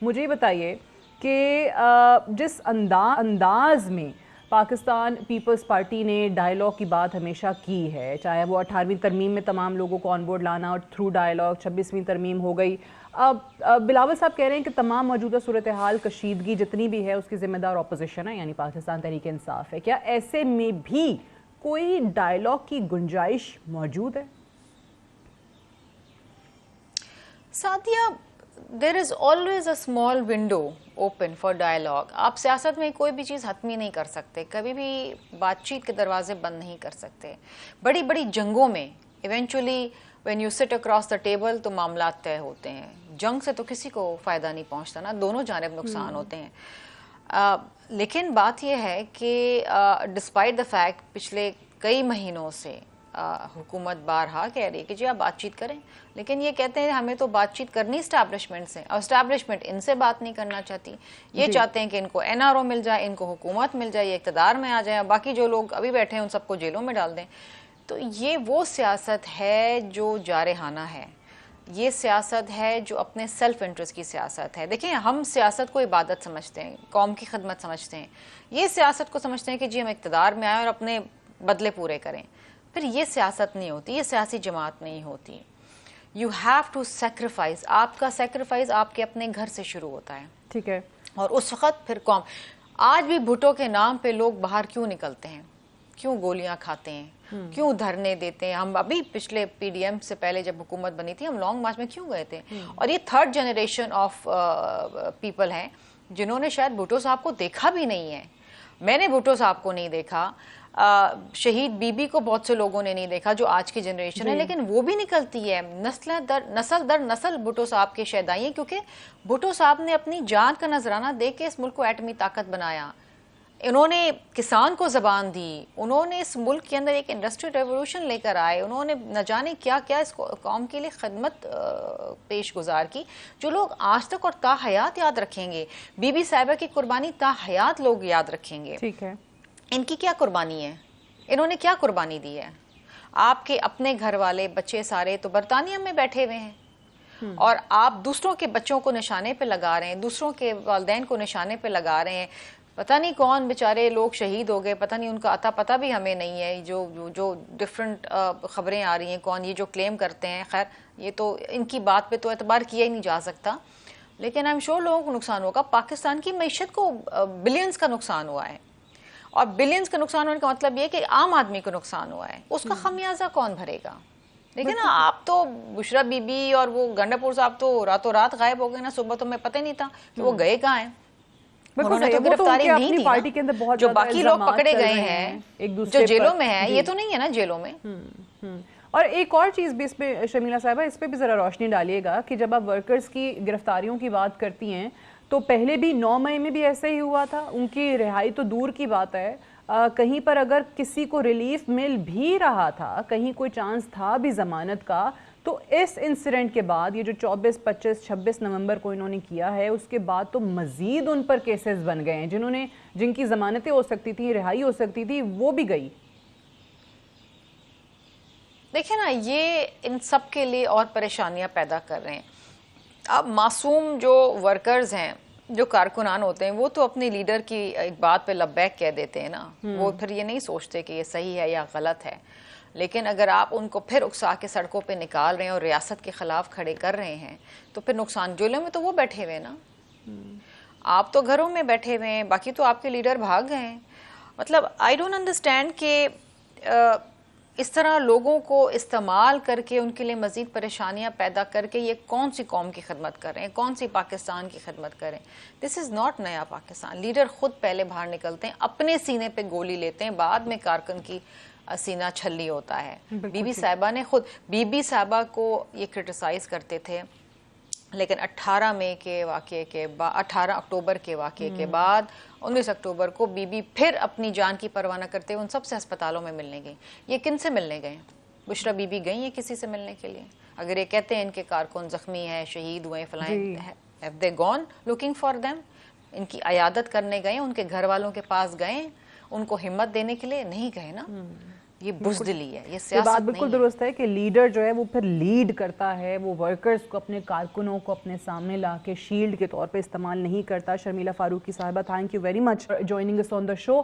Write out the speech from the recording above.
مجھے یہ بتائیے کہ جس انداز میں پاکستان پیپلز پارٹی نے ڈائیلاگ کی بات ہمیشہ کی ہے، چاہے وہ 18ویں ترمیم میں تمام لوگوں کو آن بورڈ لانا اور تھرو ڈائیلاگ 26ویں ترمیم ہو گئی. بلاول صاحب کہہ رہے ہیں کہ تمام موجودہ صورتحال کشیدگی جتنی بھی ہے اس کی ذمہ دار اپوزیشن ہے، یعنی پاکستان تحریک انصاف ہے. کیا ایسے میں بھی کوئی ڈائیلاگ کی گنجائش موجود ہے؟ ساتھیہ، there is always a small window open for dialogue. آپ سیاست میں کوئی بھی چیز حتمی نہیں کر سکتے، کبھی بھی بات چیت کے دروازے بند نہیں کر سکتے. بڑی بڑی جنگوں میں eventually when you sit across the table تو معاملات طے ہوتے ہیں. جنگ سے تو کسی کو فائدہ نہیں پہنچتا نا، دونوں جانب نقصان ہوتے ہیں. لیکن بات یہ ہے کہ ڈسپائٹ دا فیکٹ پچھلے کئی مہینوں سے حکومت بارہا کہہ رہی ہے کہ جی آپ بات چیت کریں، لیکن یہ کہتے ہیں ہمیں تو بات چیت کرنی اسٹیبلشمنٹ سے، اور اسٹیبلشمنٹ ان سے بات نہیں کرنا چاہتی. یہ چاہتے ہیں کہ ان کو NRO مل جائے، ان کو حکومت مل جائے، یہ اقتدار میں آ جائیں، باقی جو لوگ ابھی بیٹھے ہیں ان سب کو جیلوں میں ڈال دیں. تو یہ وہ سیاست ہے جو جارحانہ ہے، یہ سیاست ہے جو اپنے سیلف انٹرسٹ کی سیاست ہے. دیکھیں، ہم سیاست کو عبادت سمجھتے ہیں، قوم کی خدمت سمجھتے ہیں. یہ سیاست کو سمجھتے ہیں کہ جی ہم اقتدار میں آئیں اور اپنے بدلے پورے کریں. پھر یہ سیاست نہیں ہوتی، یہ سیاسی جماعت نہیں ہوتی. You have to sacrifice. آپ کا سیکریفائز آپ کے اپنے گھر سے شروع ہوتا ہے. ٹھیک ہے. اور اس وقت پھر قوم. آج بھی بھٹو کے نام پہ لوگ باہر کیوں نکلتے ہیں، کیوں گولیاں کھاتے ہیں، کیوں دھرنے دیتے ہیں؟ ہم ابھی پچھلے PDM سے پہلے جب حکومت بنی تھی ہم لانگ مارچ میں کیوں گئے تھے؟ اور یہ تھرڈ جنریشن آف پیپل ہیں جنہوں نے شاید بھٹو صاحب کو دیکھا بھی نہیں ہے. میں نے بھٹو صاحب کو نہیں دیکھا، شہید بی بی کو بہت سے لوگوں نے نہیں دیکھا جو آج کی جنریشن ہے، لیکن وہ بھی نکلتی ہے نسل در نسل بھٹو صاحب کے شیدائی ہیں، کیونکہ بھٹو صاحب نے اپنی جان کا نذرانہ دے کے اس ملک کو ایٹمی طاقت بنایا. انہوں نے کسان کو زبان دی، انہوں نے اس ملک کے اندر ایک انڈسٹری ریولوشن لے کر آئے، انہوں نے نہ جانے کیا کیا اس قوم کے لیے خدمت پیش گزار کی جو لوگ آج تک اور تا حیات یاد رکھیں گے. بی بی صاحبہ کی قربانی تا حیات لوگ یاد رکھیں گے. ٹھیک ہے. ان کی کیا قربانی ہے؟ انہوں نے کیا قربانی دی ہے؟ آپ کے اپنے گھر والے بچے سارے تو برطانیہ میں بیٹھے ہوئے ہیں، اور آپ دوسروں کے بچوں کو نشانے پہ لگا رہے ہیں، دوسروں کے والدین کو نشانے پہ لگا رہے ہیں. پتہ نہیں کون بیچارے لوگ شہید ہو گئے، پتہ نہیں ان کا عطا پتہ بھی ہمیں نہیں ہے. جو ڈفرینٹ خبریں آ رہی ہیں، کون یہ جو کلیم کرتے ہیں، خیر یہ تو ان کی بات پہ تو اعتبار کیا ہی نہیں جا سکتا. لیکن I'm sure لوگوں کو نقصان ہوگا. پاکستان کی معیشت کو بلینز کا نقصان ہوا ہے، اور بلینز کا نقصان ہونے کا مطلب یہ کہ عام آدمی کو نقصان ہوا ہے. اس کا خمیازہ کون بھرے گا؟ لیکن آپ تو بشرا بی بی اور وہ گنڈا پور صاحب تو راتوں رات غائب ہو گئے نا. صبح تو میں پتہ نہیں تھا کہ وہ گئے کہاں ہیں. انہوں نے تو گرفتاری نہیں دی نا. جو باقی لوگ پکڑے گئے ہیں جو جیلوں میں ہیں، یہ تو نہیں ہے نا جیلوں میں. اور ایک اور چیز بھی اس پہ شمیلہ صاحبہ، اس پہ بھی ذرا روشنی ڈالیے گا کہ جب آپ ورکرز کی گرفتاریوں کی بات کرتی ہیں تو پہلے بھی 9 مئی میں بھی ایسے ہی ہوا تھا. ان کی رہائی تو دور کی بات ہے، کہیں پر اگر کسی کو ریلیف مل بھی رہا تھا، کہیں کوئی چانس تھا بھی ضمانت کا، تو اس انسیڈنٹ کے بعد یہ جو 24، 25، 26 نومبر کو انہوں نے کیا ہے، اس کے بعد تو مزید ان پر کیسز بن گئے ہیں. جن کی ضمانتیں ہو سکتی تھی، رہائی ہو سکتی تھی، وہ بھی گئی. دیکھیں نا، یہ ان سب کے لیے اور پریشانیاں پیدا کر رہے ہیں. اب معصوم جو ورکرز ہیں، جو کارکنان ہوتے ہیں، وہ تو اپنے لیڈر کی ایک بات پہ لبیک کہہ دیتے ہیں نا. وہ پھر یہ نہیں سوچتے کہ یہ صحیح ہے یا غلط ہے. لیکن اگر آپ ان کو پھر اکسا کے سڑکوں پہ نکال رہے ہیں اور ریاست کے خلاف کھڑے کر رہے ہیں تو پھر نقصان. جیلوں میں تو وہ بیٹھے ہوئے نا، آپ تو گھروں میں بیٹھے ہوئے ہیں، باقی تو آپ کے لیڈر بھاگ گئے ہیں. مطلب آئی ڈونٹ انڈرسٹینڈ کہ اس طرح لوگوں کو استعمال کر کے ان کے لیے مزید پریشانیاں پیدا کر کے یہ کون سی قوم کی خدمت کر رہے ہیں، کون سی پاکستان کی خدمت کریں. دس از ناٹ نیا پاکستان. لیڈر خود پہلے باہر نکلتے ہیں، اپنے سینے پہ گولی لیتے ہیں، بعد میں کارکن کی سینہ چھلی ہوتا ہے. بی بی صاحبہ نے خود، بی بی صاحبہ کو یہ کرٹیسائز کرتے تھے، لیکن 18 اکتوبر کے واقعے کے بعد 19 اکتوبر کو بی بی پھر اپنی جان کی پرواہ نہ کرتے ان سب سے ہسپتالوں میں ملنے گئیں. یہ کن سے ملنے گئے؟ بشرا بی بی گئی ہیں کسی سے ملنے کے لیے؟ اگر یہ کہتے ہیں ان کے کارکن زخمی ہیں، شہید ہوئے، فلائیں، have they gone looking for them؟ ان کی عیادت کرنے گئے، ان کے گھر والوں کے پاس گئے، ان کو ہمت دینے کے لیے نہیں گئے نا. یہ بزدلی ہے، یہ یہ سیاست بات نہیں بالکل ہے۔ درست ہے کہ لیڈر جو ہے وہ پھر لیڈ کرتا ہے، وہ ورکرز کو، اپنے کارکنوں کو اپنے سامنے لا کے شیلڈ کے طور پہ استعمال نہیں کرتا۔ شرمیلا فاروقی صاحبہ، thank you very much for joining اس آن دا شو۔